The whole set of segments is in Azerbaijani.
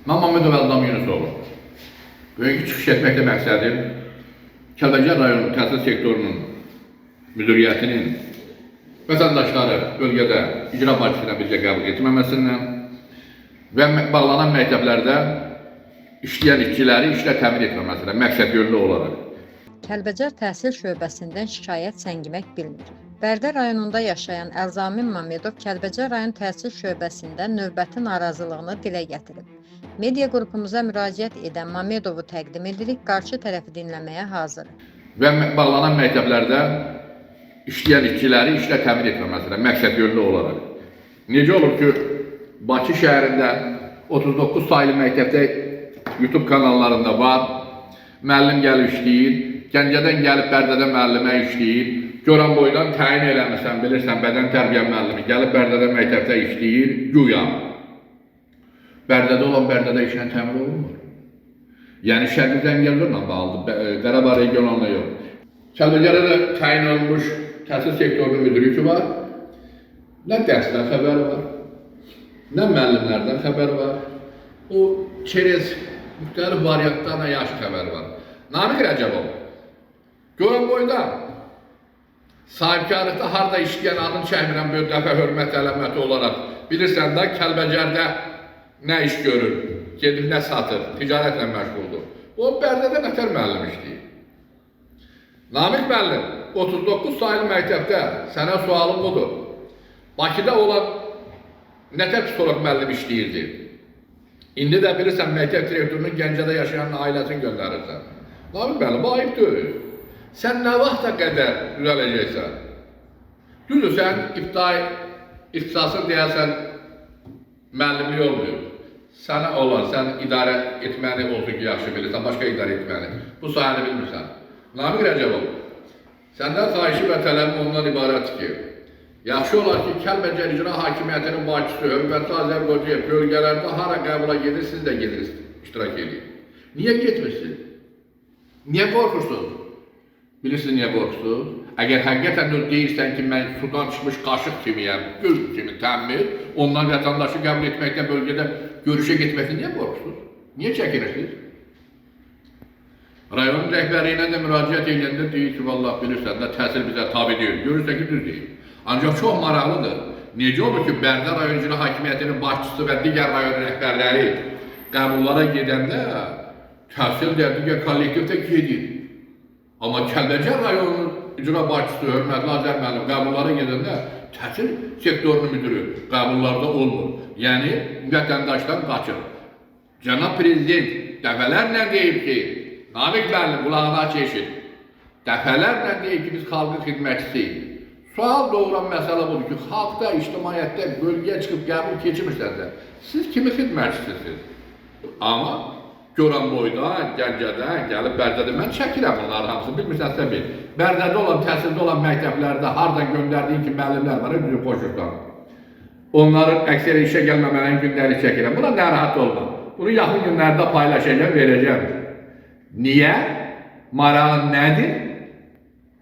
Mən Məmmədov Əldam Yunusoğlu. Bugünkü çıxış etməklə məqsədim Kəlbəcər rayonu təhsil sektorunun müdiriyyətinin vətəndaşları bölgədə icra başçısına bircə qəbul etməməsindən və bağlanan məktəblərdə işləyən işçiləri işlə təmin etməməsindən məqsəd yönlü olaraq. Kəlbəcər təhsil şöbəsindən şikayət səngimək bilmir. Bərdə rayonunda yaşayan Əlzamin Məmmədov Kəlbəcər rayon təhsil şöbəsində növbəti narazılığını dilə gətirib. Media qrupumuza müraciət edən Məmmədovu təqdim edirik, qarşı tərəfi dinləməyə hazırıq. Və bağlanan məktəblərdə işləyən işçiləri işlə təmin etməməsindən məqsəd yönlü olaraq. Necə olur ki, Bakı şəhərində 39 sayılı məktəbdə YouTube kanallarında var, müəllim gəlib işləyir, Gəncədən gəlib Bərdədə müəllimə işləyir, Goranboydan təyin eləmirsən, bilirsən, bədən tərbiyə müəllimi gəlib Bərdədə məktəbdə işləyir, güya. Bərdədə olan Bərdədə işlə təmin olunmur. Yəni Şərqi Zəngəzurla bağlıdır, Qarabağ regionalına yox. Kəlbəcərdə də təyin olunmuş təhsil sektorunun müdiri var. Nə dərsdən xəbəri var, nə müəllimlərdən xəbəri var. O çerez müxtəlif variantlarla yaxşı xəbəri var. Namiq Rəcəbov, Goranboyda sahibkarlıqda harda işləyən adını çəkmirəm bir dəfə hörmət əlaməti olaraq. Bilirsən də Kəlbəcərdə nə iş görür, gedir nə satır, ticarətlə məşğuldur. O Bərdədə nətər müəllim işləyir. Namiq müəllim, 39 sayılı məktəbdə sənə sualım budur. Bakıda olan nətər psixoloq müəllim işləyirdi. İndi də bilirsən məktəb direktorunun Gəncədə yaşayan ailəsini göndərirsən. Namiq müəllim, bu ayıb deyil. Sən nə vaxta qədər düzələcəksən? Düzdür, sən ixtisasın deyərsən müəllimlik olmuyor. Sənə olan, sən idarə etməni olsun ki, yaxşı bilirsən, başqa idarə etməni. Bu sayəni bilmirsən. Namiq Rəcəbov, səndən xahişi və tələbim ondan ibarət ki, yaxşı olar ki, Kəlbəcər İcra Hakimiyyətinin başçısı, hörmətli Azər Qocayev bölgələrdə hara qəbula gedir, siz də gedirsiniz, iştirak edin. Niyə getmirsiniz? Niyə qorxursunuz? Bilirsiniz niyə qorxursunuz? Əgər həqiqətən deyirsən ki, mən sudan çıxmış qaşıq kimiyəm, göz kimi təmmir, ondan vətəndaşı qəbul etməkdən bölgədə görüşə getməkdən niyə qorxursunuz? Niyə çəkinirsiniz? Rayonun rəhbərliyinə də müraciət edəndə deyir ki, vallah bilirsən də təhsil bizə tabi deyil, görürsən ki, düz deyil. Ancaq çox maraqlıdır. Necə olur ki, Bərdə rayon icra hakimiyyətinin başçısı və digər rayon rəhbərləri qəbullara gedəndə təhsil də digər kollektivdə gedir. Amma Kəlbəcər rayonunun icra başçısı, hörmətli Azər müəllim qəbullara gedəndə təhsil sektorunun müdürü qəbullarda olmur. Yəni, vətəndaşdan qaçır. Cənab Prezident dəfələrlə deyib ki, Namiq müəllim qulağına keçir. Dəfələrlə deyib ki, biz xalqın xidmətçisiyik. Sual doğuran məsələ budur ki, xalqda, ictimaiyyətdə bölgəyə çıxıb qəbul keçmirsənsə, siz kimi xidmətçisiniz? Amma Goranboydan, Gəncədən, gəlib Bərdədə mən çəkirəm onların hamısını, bilmirsənsə bil. Bərdədə olan, təhsildə olan məktəblərdə hardan göndərdiyin ki, müəllimlər var, düzü qoşursan. Onların əksəri işə gəlməmələrin günləri çəkirəm. Buna narahat olma. Bunu yaxın günlərdə paylaşacağım, verəcəm. Niyə? Marağın nədir?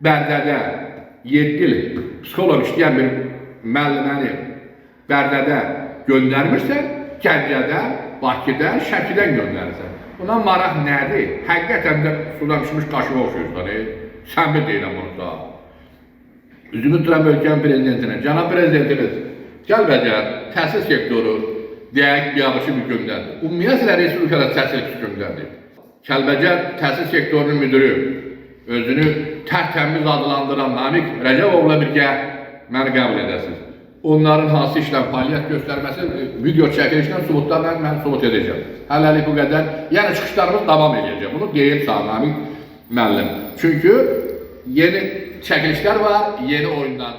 Bərdədə 7 il psixolog işləyən bir müəlliməni Bərdədə göndərmirsən, Gəncədə, Bakıda, Şəkidən göndərirsən. Buna maraq nədir? Həqiqətən də sudan düşmüş qaşığa oxuyursan, səmimi deyiləm onu da. Üzümü tuturam ölkənin prezidentinə, cənab prezidentimiz, Kəlbəcər təhsil sektoru deyək biabışı bir gündədir. Ümumiyyətlə Respublikada təhsil gündədir. Kəlbəcər təhsil sektorunun müdürü, özünü tərtəmiz adlandıran Namiq Rəcəbovla birgə məni qəbul edəsiniz. Onların hansı işlə fəaliyyət göstərməsi video çəkilişlə subutlarla mən subut edəcəm. Hələlik bu qədər. Yəni çıxışlarımız davam edəcək. Bunu deyib Namiq müəllim. Çünki yeni çəkilişlər var, yeni oyunlar.